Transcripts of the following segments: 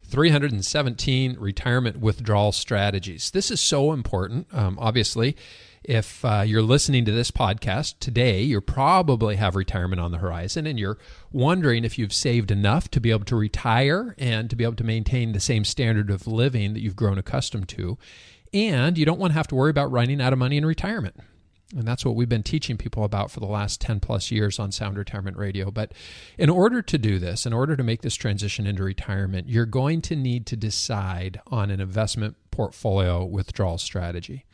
317 retirement withdrawal strategies. This is so important. Obviously, if you're listening to this podcast today, you probably have retirement on the horizon and you're wondering if you've saved enough to be able to retire and to be able to maintain the same standard of living that you've grown accustomed to. And you don't want to have to worry about running out of money in retirement. And that's what we've been teaching people about for the last 10 plus years on Sound Retirement Radio. But in order to do this, in order to make this transition into retirement, you're going to need to decide on an investment portfolio withdrawal strategy.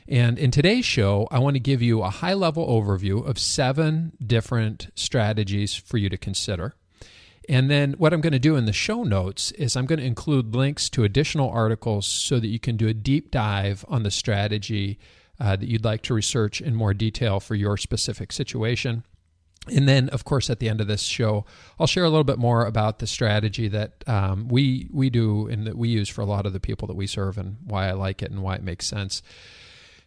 And in today's show, I want to give you a high-level overview of 7 different strategies for you to consider. And then what I'm going to do in the show notes is I'm going to include links to additional articles so that you can do a deep dive on the strategy that you'd like to research in more detail for your specific situation. And then, of course, at the end of this show, I'll share a little bit more about the strategy that we do and that we use for a lot of the people that we serve and why I like it and why it makes sense.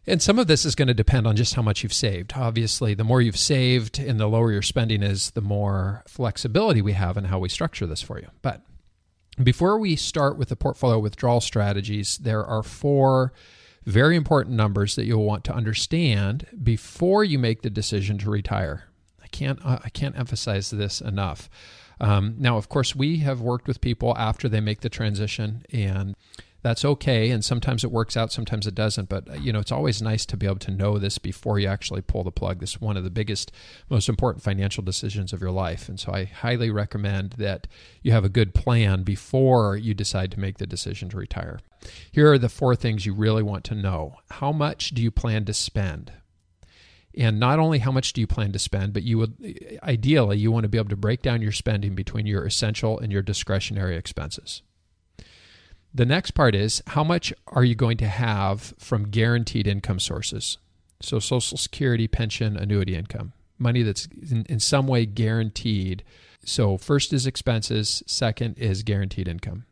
And some of this is going to depend on just how much you've saved. Obviously, the more you've saved and the lower your spending is, the more flexibility we have in how we structure this for you. But before we start with the portfolio withdrawal strategies, there are 4 very important numbers that you'll want to understand before you make the decision to retire. I can't emphasize this enough. Now, of course, we have worked with people after they make the transition, and that's okay. And sometimes it works out, sometimes it doesn't. But it's always nice to be able to know this before you actually pull the plug. This is one of the biggest, most important financial decisions of your life. And so I highly recommend that you have a good plan before you decide to make the decision to retire. Here are the 4 things you really want to know. How much do you plan to spend? And not only how much do you plan to spend, but ideally you want to be able to break down your spending between your essential and your discretionary expenses. The next part is, how much are you going to have from guaranteed income sources? So Social Security, pension, annuity income, money that's in some way guaranteed. So first is expenses, second is guaranteed income.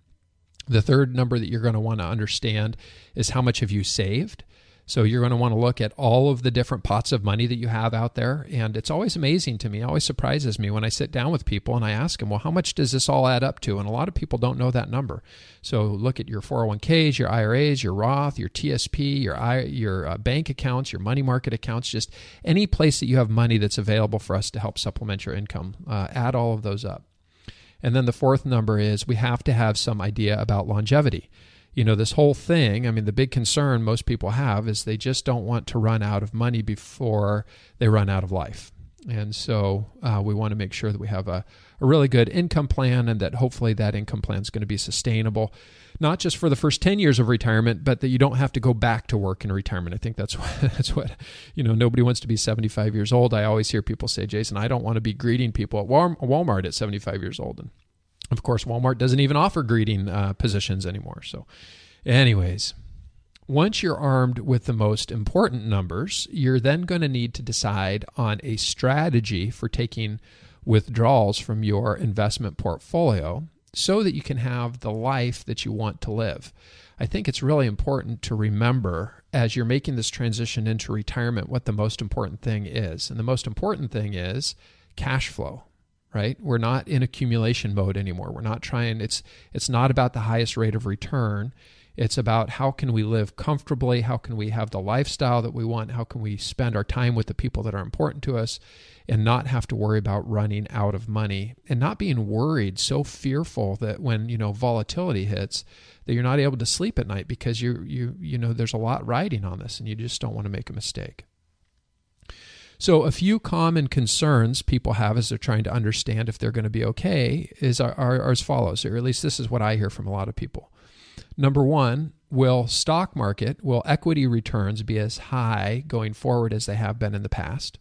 The third number that you're going to want to understand is how much have you saved? So you're going to want to look at all of the different pots of money that you have out there. And it's always amazing to me, it always surprises me when I sit down with people and I ask them, well, how much does this all add up to? And a lot of people don't know that number. So look at your 401ks, your IRAs, your Roth, your TSP, your bank accounts, your money market accounts, just any place that you have money that's available for us to help supplement your income. Add all of those up. And then the 4th number is, we have to have some idea about longevity. This whole thing, the big concern most people have is they just don't want to run out of money before they run out of life. And so we want to make sure that we have a really good income plan, and that hopefully that income plan is going to be sustainable, not just for the first 10 years of retirement, but that you don't have to go back to work in retirement. I think that's what nobody wants to be 75 years old. I always hear people say, Jason, I don't want to be greeting people at Walmart at 75 years old. And of course, Walmart doesn't even offer greeting positions anymore. So anyways, once you're armed with the most important numbers, you're then going to need to decide on a strategy for taking withdrawals from your investment portfolio so that you can have the life that you want to live. I think it's really important to remember, as you're making this transition into retirement, what the most important thing is. And the most important thing is cash flow. Right? We're not in accumulation mode anymore. We're not trying, it's not about the highest rate of return. It's about how can we live comfortably? How can we have the lifestyle that we want? How can we spend our time with the people that are important to us and not have to worry about running out of money and not being worried, so fearful that when, volatility hits, that you're not able to sleep at night because there's a lot riding on this and you just don't want to make a mistake. So a few common concerns people have as they're trying to understand if they're going to be okay are as follows, or at least this is what I hear from a lot of people. Number 1, will equity returns be as high going forward as they have been in the past?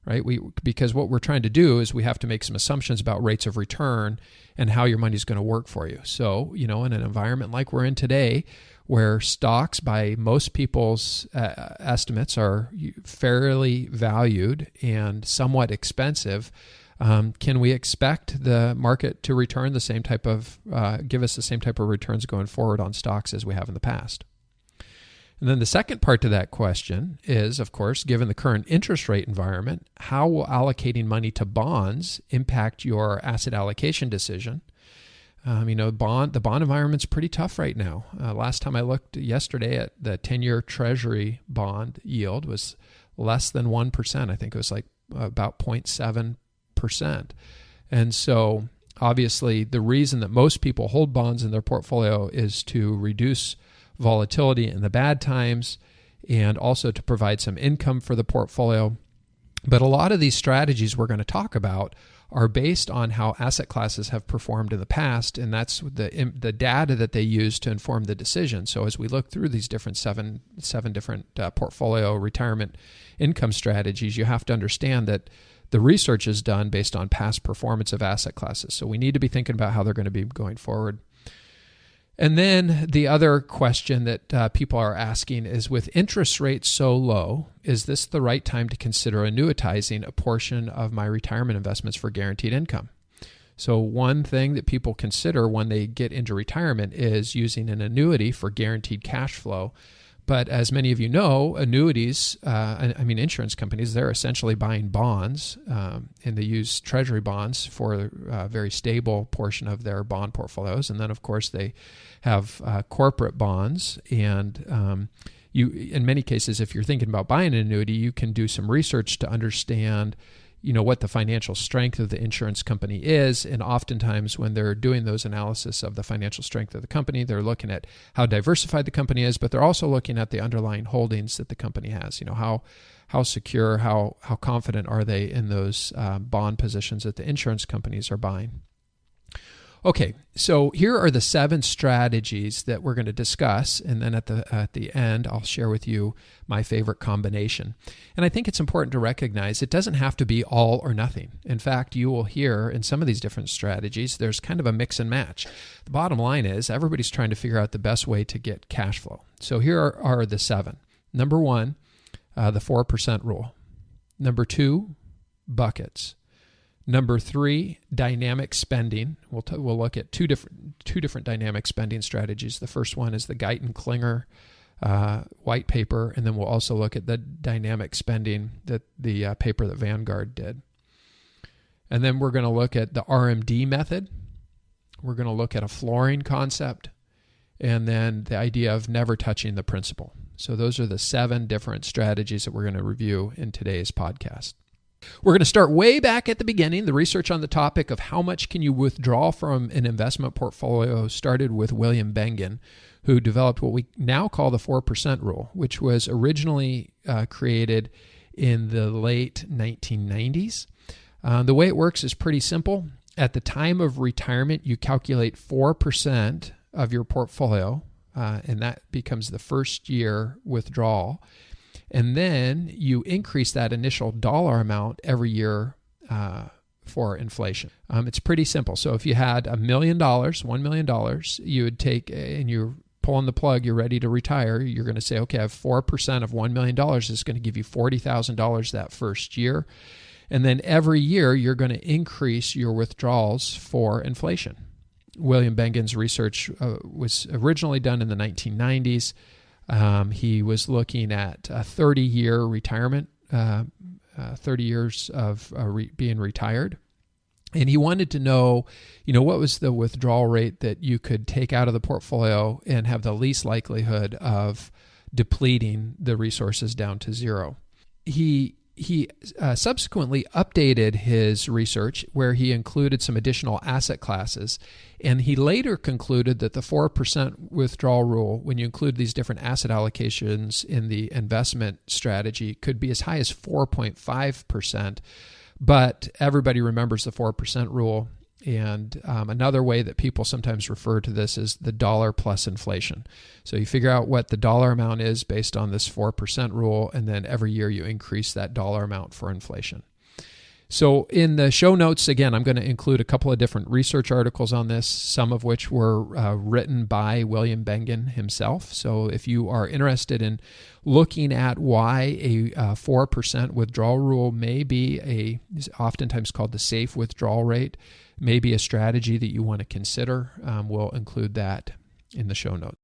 Right? Because what we're trying to do is we have to make some assumptions about rates of return and how your money is going to work for you. So, in an environment like we're in today, where stocks by most people's estimates are fairly valued and somewhat expensive, can we expect the market to return the same type of, give us the same type of returns going forward on stocks as we have in the past? And then the second part to that question is, of course, given the current interest rate environment, how will allocating money to bonds impact your asset allocation decision? The bond environment's pretty tough right now. Last time I looked yesterday at the 10-year Treasury bond yield was less than 1%. I think it was like about 0.7%. And so obviously the reason that most people hold bonds in their portfolio is to reduce volatility in the bad times and also to provide some income for the portfolio. But a lot of these strategies we're going to talk about are based on how asset classes have performed in the past, and that's the data that they use to inform the decision. So as we look through these different seven different portfolio retirement income strategies, you have to understand that the research is done based on past performance of asset classes. So we need to be thinking about how they're going to be going forward. And then the other question that people are asking is, with interest rates so low, is this the right time to consider annuitizing a portion of my retirement investments for guaranteed income? So one thing that people consider when they get into retirement is using an annuity for guaranteed cash flow. But as many of you know, annuities, insurance companies, they're essentially buying bonds, and they use treasury bonds for a very stable portion of their bond portfolios. And then, of course, they have corporate bonds. And in many cases, if you're thinking about buying an annuity, you can do some research to understand what the financial strength of the insurance company is. And oftentimes when they're doing those analysis of the financial strength of the company, they're looking at how diversified the company is, but they're also looking at the underlying holdings that the company has. How secure, how confident are they in those bond positions that the insurance companies are buying. Okay, so here are the 7 strategies that we're going to discuss, and then at the end, I'll share with you my favorite combination. And I think it's important to recognize it doesn't have to be all or nothing. In fact, you will hear in some of these different strategies, there's kind of a mix and match. The bottom line is everybody's trying to figure out the best way to get cash flow. So here are the 7. Number 1, the 4% rule. Number 2, buckets. Number 3, dynamic spending. We'll look at two different dynamic spending strategies. The first one is the Guyton-Klinger white paper, and then we'll also look at the dynamic spending, that the paper that Vanguard did. And then we're going to look at the RMD method. We're going to look at a flooring concept, and then the idea of never touching the principal. So those are the 7 different strategies that we're going to review in today's podcast. We're going to start way back at the beginning. The research on the topic of how much can you withdraw from an investment portfolio started with William Bengen, who developed what we now call the 4% rule, which was originally created in the late 1990s. The way it works is pretty simple. At the time of retirement, you calculate 4% of your portfolio, and that becomes the first year withdrawal. And then you increase that initial dollar amount every year for inflation. It's pretty simple. So if you had $1 million, $1 million, you would take, and you're pulling the plug, you're ready to retire, you're going to say, okay, I have 4% of $1 million is going to give you $40,000 that first year. And then every year you're going to increase your withdrawals for inflation. William Bengen's research was originally done in the 1990s. He was looking at a 30-year retirement, 30 years of being retired. And he wanted to know, what was the withdrawal rate that you could take out of the portfolio and have the least likelihood of depleting the resources down to zero. He subsequently updated his research where he included some additional asset classes, and he later concluded that the 4% withdrawal rule, when you include these different asset allocations in the investment strategy, could be as high as 4.5%, but everybody remembers the 4% rule. And another way that people sometimes refer to this is the dollar plus inflation. So you figure out what the dollar amount is based on this 4% rule, and then every year you increase that dollar amount for inflation. So in the show notes, again, I'm going to include a couple of different research articles on this, some of which were written by William Bengen himself. So if you are interested in looking at why a 4% withdrawal rule may be is oftentimes called the safe withdrawal rate, maybe a strategy that you want to consider, we'll include that in the show notes.